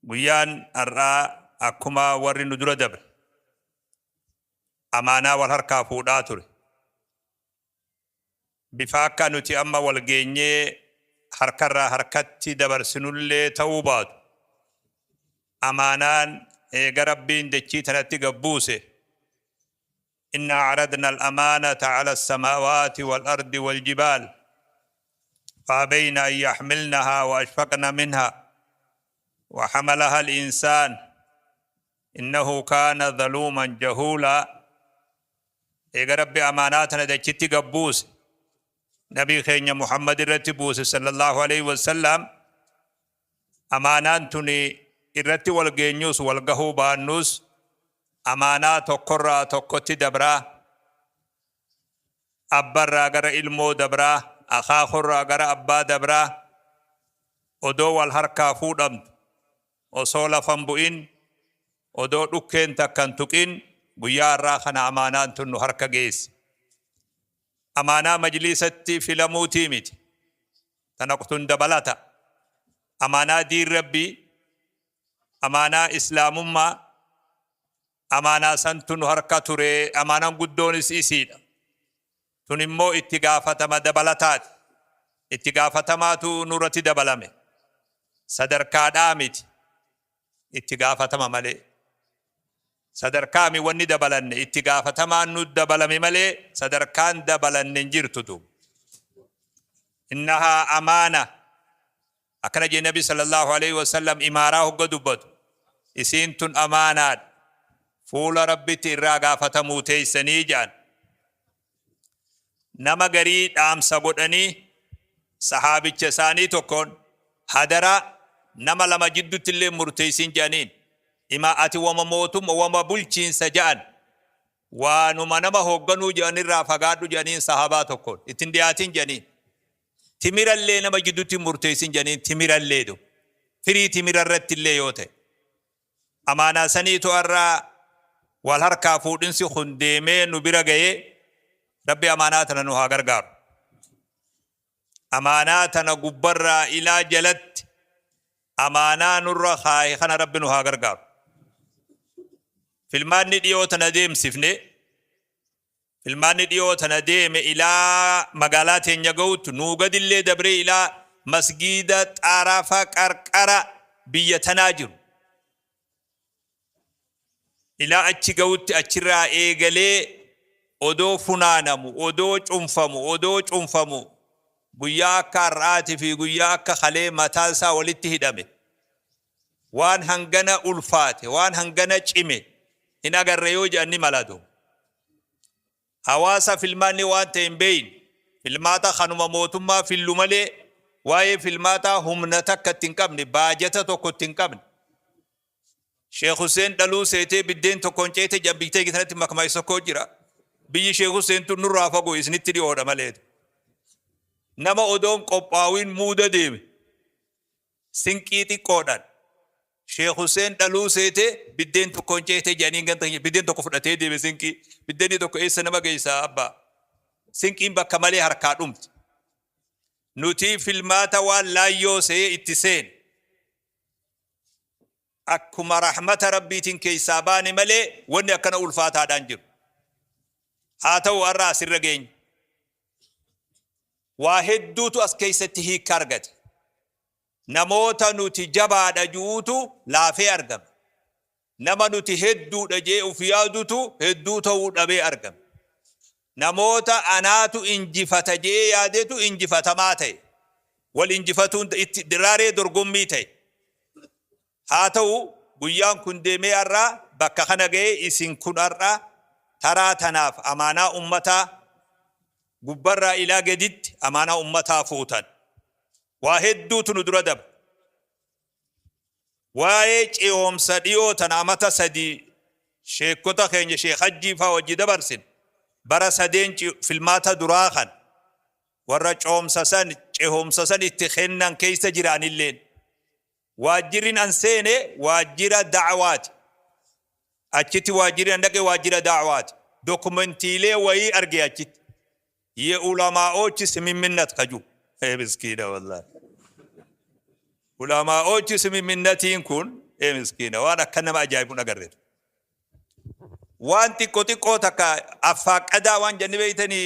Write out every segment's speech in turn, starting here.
Guyyaan har'aa akkuma warri nu dura dabre amaanaa wal harkaa fuudhaa ture. Bifa akka nuti amma wal geenyee harkarraa harkatti dabarsinullee ta'uu baatu. Amaanaan eega Rabbiin dachii tanatti gabbuuse. إنا عرضنا الأمانة على السماوات والأرض والجبال فأبين أن يحملنها وأشفقن منها وحملها الإنسان إنه كان ظلوما جهولا. إيقا ربي أماناتنا دجتي قبوس نبي خيني محمد الرتبوس صلى الله عليه وسلم أماناتني الرتي والغينيوس والقهو بانوس أمانة تقرى تقتي دبرا أبرا غر علمو دبرا أخاخر غر أبا دبرا أدو والحركة فودم أصول فنبوئن أدو دكين تكن تكين بيار راخنا أمانة تنو حركة جيس. أمانة مجلستي في لموتي ميت تنقطن دبلتا. أمانة دين ربي أمانة إسلام ما أمانة سنتون هركة تري أمانة قدونس إسيدا تنمو itti gaafatama dabalataat itti gaafatamaatu nurratti dabalame sadarkaadhaa miti itti gaafatama malee sadarkaami wanni dabalanne itti gaafatamaan nu dabalame malee sadarkaan dabalanne hin jirtutu. Innahaa amaana akkana jee nabi sallallahu alaihi wasallam imaaraa hogga dubbatu isiin tun amaanaadha fuula rabbitti irraa gaafatamuu teeysanii jedhan. Nama garii dhaamsa godhanii sahaabicha isaanii tokkoon hadara nama lama jiddutti illee murteeysin jedhaniin ima ati wama mootummaa wama bulchiinsa jedhan waanuma nama hoogganuu jedhanirraa fagaadhu jedhaniin sahaabaa tokkoon ittiin dhiyaatin jedhaniin timirallee nama jiddutti murteeysin jedhaniin timirallee do firii timirarratti illee yoo ta'e amaanaa saniitu irraa wal harkaa fuudhinsi hundeemee nu bira ga'ee Rabbi amaanaatana nu haa gargaaru. Amaanaatana gubbarraa ilaa jalatti amaanaa nurra kaaye kana Rabbi nu haa gargaaru. Filmaanni dhiyootana deemsifne filmaanni dhiyootana deeme ilaa magaalaa teenya ga'utti nuu gadillee dabree ilaa masgiida xaaraafa qarqara biyya tanaa jiru. Ilaa achi ga'utti achirraa eegalee odoo funaanamu odoo cunfamu guyyaa akka har'aati fi guyyaa akka kalee mataa isaa walitti hidhame waan hangana ulfaate waan hangana cime hin agarre yoo jedhani malatu. Hawaasa filmaanni waan ta'e hin beeyin filmaata kanuma mootummaa fillu malee waa'ee filmaata humna takka ittiin qabne baajata tokko ittiin qabne. Sheikh Hussein dhaluu seetee biddeen tokkoon ceete jambitee gitanatti makmaa isa koo jira. Biyyi Sheikh Hussein tun nurraa fagoo isinitti dhiyoodha malee. Nama odoon qophaa'uun muuda deeme sinqii xiqqoodhaan Sheikh Hussein dhaluu seetee biddeen tokkoon ceete jedhaniin ganta biddeen tokko fudhatee deeme sinqii biddeen tokko eessa nama geessaa abbaa sinqiin bakka malee harkaa dhumti. Nuti filmaata waan laayyoo see itti seen akkuma rahmata rabbiitiin keessaa baane malee wanni akkana ulfaataadhaan jiru. Haa ta'u har'a asirra geenya. Waa hedduutu as keessatti hiika argate. Namoota nuti jabaadha juutu laafee argame. Nama nuti hedduudha jee uf yaadutu hedduu ta'uu dhabee argame. Namoota anaatu injifata jee yaadetu injifatamaa ta'e. Wal injifatuun itti diraaree dorgommii ta'e. Haa ta'u guyyaan kun deemee har'aa bakka kana ga'ee isin kun har'aa taraa tanaaf amaanaa ummataa gubbarraa ilaa gaditti amaanaa ummataa fuutan. Waa hedduutu nu dura dabre. Waa'ee ce'oomsa dhiyoo tana amata sadii sheekota keenya Sheekh Hajjii fa'aa wajji dabarsin bara sadeen filmaata duraa kan warra ce'oomsa san itti kennan keessa jiraanilleen waajjirin an seene waajjira da'awaati. Achitti waajjira ndaqe waajjira da'awaati. Dokumentiilee wayii arge achitti. Ye ulamaa'ochi simimminnat kaju. Miskiina wallahi. Ulamaa'ochi simimminnatiin kun miskiina waan akka nama ajaa'ibu agarre waan xiqqoo takka affaaqadaa waan jenne beeytanii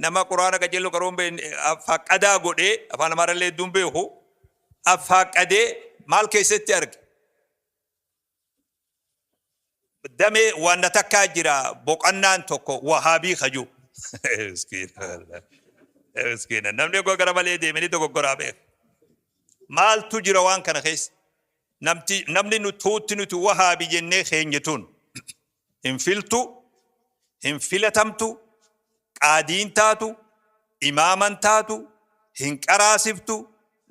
nama quraana qajeeloo qaroon be affaaqadaa godhee afaan amaarallee hedduun beeku affaaqadee maal keessatti arge dame waan takkaa jira boqonnaan tokko wahaabii kaju miskiina namni gara malee deemanii dogoggoraa beeku maaltu jira waan kana keessa namni nuti wahaabii jennee keenyatuun hin filatamtu qaadiin taatu imaaman taatu hin qaraasiftu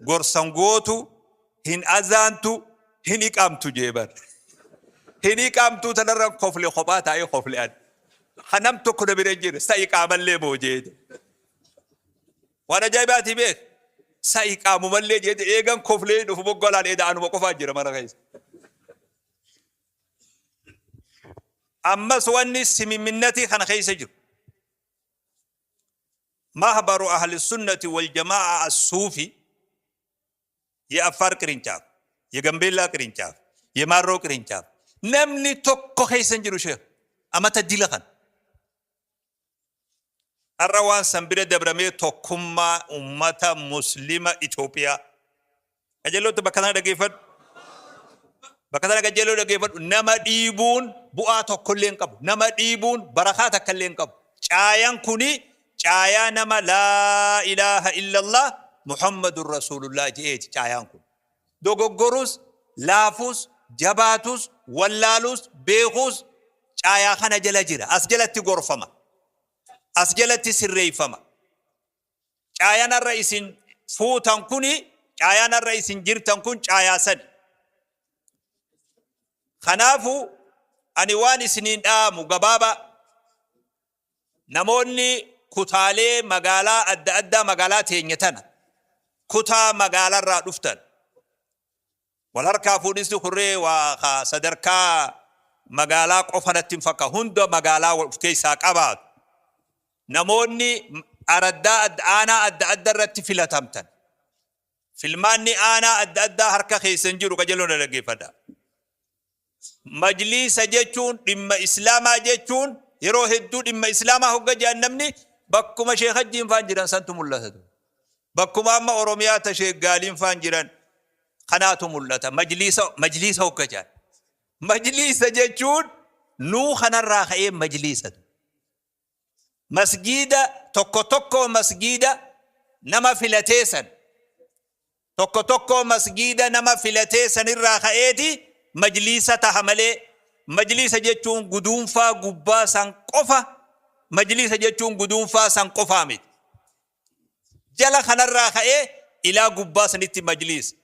gorsan gootu hin azaantu hin iqamtu jeeban hin iqamtu tanarra kofle kophaa taa'ee kofle ad hanam tokko na bira jira sa iqaamallee moo jeede waan ajaa'ibaati beek sa iqaamumallee jeede eegan koflee dhufu boggolaan eeda anuma qofaa jira mana keessa ammas wanni simimminnati kana keessa jiru mahbaru ahli sunnati wal jamaa as-sufi ya afar qirinchaaf ya gambeellaa qirinchaaf ya maarroo qirinchaaf namni tokko keessa jiru sheekh amata dila kan arra waan sanbira dabramee tokkummaa ummata muslima Itoophiyaa ajalootu bakka sana dhageeffadhu bakka sana qajeeloo dhageeffadhu nama dhiibuun bu'aa tokkollee hin qabu nama dhiibuun barakaa takkallee hin qabu caayaan kuni caayaa nama laa ilaaha illallah muhammadur rasulullah jeeti caayaan kun dogoggorus laafus jabaatus wallaalus beekus caayaa kana jala jira as jalatti gorfama as jalatti sirreeffama caayaan irra isin fuutan kuni caayaan irra isin jirtan kun caayaa sani kanaafu ani waan isiniin dhaamu gabaaba namoonni kutaalee magaalaa adda addaa magaalaa teenyatana kutaa magaalarraa dhuftan wal harkaa fuudhisti kurree waa sadarkaa magaalaa qofanatti hin fakka hunda magaalaa of keessaa qabaatu namoonni araddaa aanaa adda adda irratti filatamtan filmaanni aanaa adda addaa harka keessan jiru qajeeloon dhaggeeffadha majlisa jechuun dhimma islaamaa jechuun yeroo hedduu dhimma islaamaa hogga jahannamni bakkuma sheekh hajjiin faan jiran santu mul'ata bakkuma amma oromiyaa ta sheekh gaaliin faan jiran kanaatu mul'ata majlisa hogga jahan majlisa jechuun nuu kanarraa ka'ee majlisa masgida tokko masgida nama filateessan tokko masgida nama filateessan irraa ka'eeti majlisa taha malee majlisa jechuun guduunfaa gubbaa san qofa majlisa jechuun guduunfaa san qofaa miti jala kanarraa ka'ee ilaa gubbaa sanitti majlisa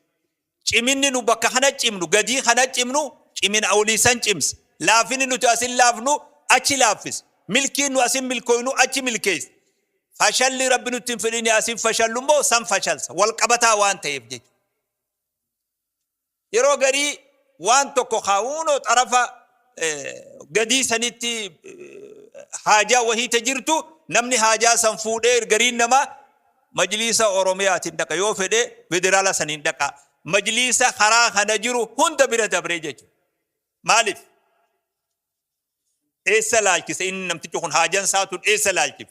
ciminni nu bakka kana cimnu gadii kana cimnu cimina awliisan cims laafini nuti asin laafnu achi laaffis milkiin nu asin milkooynu achi milkees fashalli rabbi nutti hin fedhini asin fashallu immoo san fashalsa wal qabataa waan ta'eef jechuudha yeroo garii waan tokko kaawuunoo xarafa gadii sanitti haajaa wahiita jirtu namni haajaa san fuudhee gariin nama majlisa oromiyaatiin dhaqa yoo fedhe federaala saniin dhaqa majlisa karaa kana jiru hunda bira dabree jechuudha maaliif eessa laalchisa inni namtichi kun haajan saatun eessa laalchif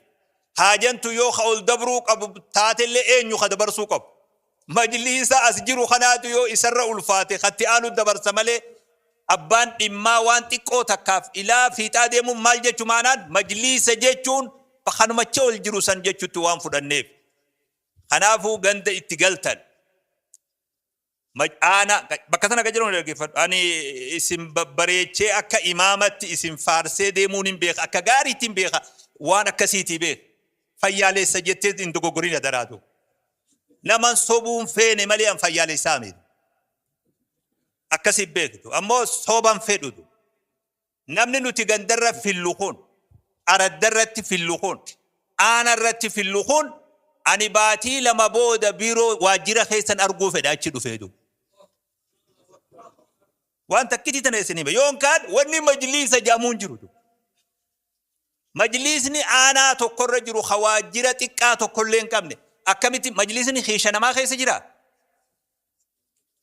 haajantu yoo ol dabruu qabu taatellee eenyu ka dabarsuu qabu majlisa as jiru kanaatu yoo isarra ulfaate khatti aanu dabarsa malee abbaan dhimmaa waan xiqqoo takkaaf ilaa fiixaa deemuun maal jechuu maanaan majlisa jechuun bakkanumacha ol jiru san jechuutti waan fudhanneef kanaafuu ganda itti galtan ana bakka sana gajiroon dhaggeeffadhu ani isin bareechee akka imaamatti isin faarsee deemuun hin beeka akka gaariitti hin beeka waan akkasiitii beeka fayyaalessa jettee hin dogoggorina daraatu naman sobuun feene malee an fayyaalessaa miti akkasii beektu ammoo soban fedhutu namni nuti gandarra fillu kun araddarratti fillu kun aanarratti fillu kun ani baatii lama booda biiroo waajjira keessan arguu fedha achi dhufeetu waan takkiti tana isinime yoonkaan wanni majlisa jaamuun jirutu majlisni aanaa tokkorra jiru waajjira xiqqaa tokkollee hin qabne akkamitti majlisni hiisha namaa keessa jira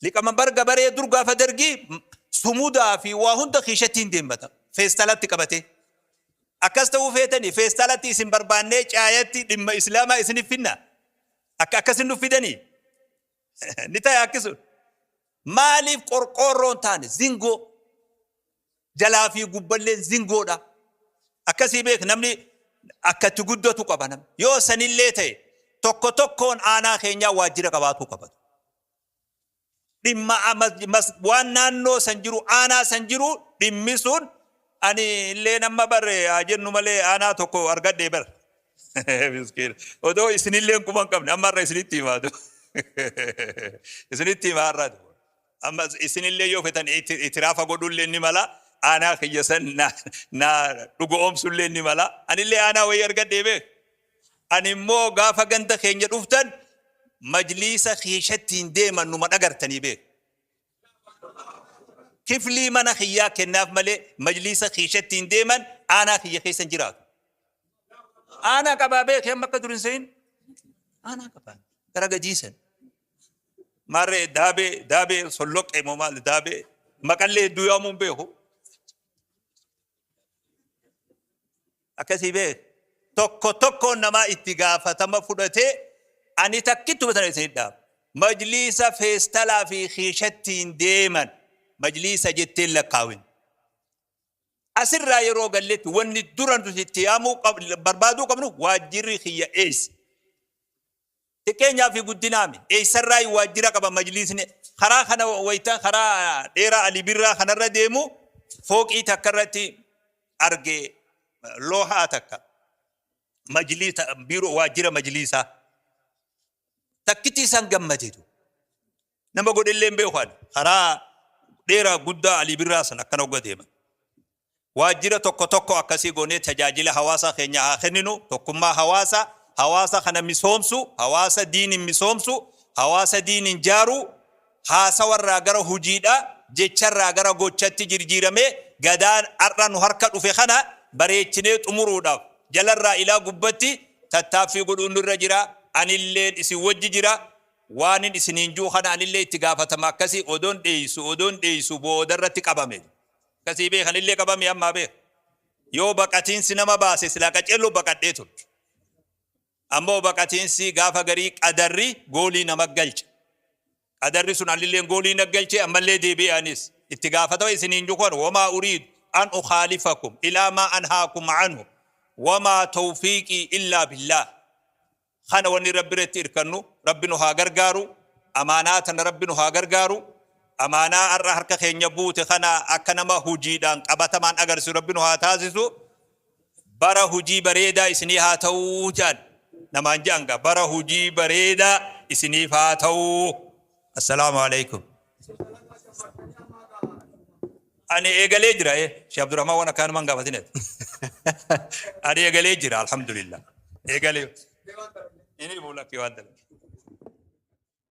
liqama barga baree dur gaafa dargii sumudaa fi waa hunda kiishattiin deemmata feestalatti qabate akkas ta'uu feetanii feestalatti isin barbaannee caayatti dhimma islaamaa isiniif finna akkasin nu fidanii ni ta'e akkisu maaliif qorqoorroon taane zingoo jalaa fi gubballeen zingoodha akkasii beek namni akkatti guddatu qaba nam yoo sanillee ta'e tokko tokkoon aanaa keenyaa waajjira qabaatu qabatu dhimma waan naannoo san jiru aanaa san jiru dhimmi sun ani illee nama barre jennu malee aanaa tokko argadhee bar miskiin odoo isinillee kuman qabne ammarra isinitti himaatu isinitti himaarraatu amma isinillee yoo fetan itiraafa godhullee ni mala aanaa kiyya san na dhugoomsullee ni mala anillee aanaa wayii argadhee beek ani immoo gaafa ganda keenya dhuftan majliisa kiishattiin deeman numa dhagartanii beek kiflii mana kiyyaa kennaaf malee majliisa kiishattiin deeman aanaa kiyya keessan jiraatu aanaa qabaa beek hamma akka durin seen aanaa qabaa gara gajiisan marree daabee solloqee moo maal daabee maqallee hedduu yaamuun beeku akkasii beek tokko namaa itti gaafatama fudhatee ani takkittu batana isinidhaa majliisa feestalaa fi kiishattiin deeman majliisa jetteen lakkaawin asirraa yeroo galletti wanni duran itti yaamuu barbaaduu qabnu waajjirri kiyya eessi xiqqeenyaa fi guddinaami eessarraa waajjira qaba majliisni karaa kana wayita karaa dheeraa alibirraa kanarra deemu fooqii takka irratti argee loohaa takka majliisa biiroo waajjira majliisaa takkitti isaan gammadeetu nama godhellee beekan karaa dheeraa guddaa alibirraa san akkana hogga deeman waajjira tokko akkasii goonee tajaajila hawaasaa keenya haa kenninu tokkummaa hawaasa kana misoomsu hawaasa diinin misoomsu hawaasa diinin jaaru haasawarraa gara hujiidha jecharraa gara gochatti jirjiiramee gadaan har'a nu harka dhufe kana bareechinee xumuruudhaaf jalarraa ilaa gubbatti tattaaffii godhuun irra jira anilleen isin wajji jira waanin isiniin juu kana anillee itti gaafatama akkasii odoon dheeysu boodarratti qabame akkasii beekanillee qabame ammaa beek yoo baqatiinsi nama baase silaa qaceelloo baqadhee turte ammoo baqatiinsi gaafa garii qadarri goolii nama galche qadarri sun anilleen goolii na galche ammallee deebi'anis itti gaafatama isiniin juu kana wamaa uriidu an ukhaalifakum ilaa maa anhaakum anhu wamaa tawfiiqii illaa billah خانا وني ربي رتي إركنو ربنا هاجرجارو أماناتنا ربنا هاجرجارو أمانة الرهر كخين يبوت خانا أكنما هجيدان أبتمان أجر سو ربنا هاتازسو برا هجي بريدا إسني هاتوجان نمان جانغا برا هجي بريدا إسني هاتو السلام عليكم أنا إيجاليجرا شيخ عبد الرحمن وانا كان من قافتينه أنا إيجاليجرا الحمد لله إيجالي ini bola ke wadal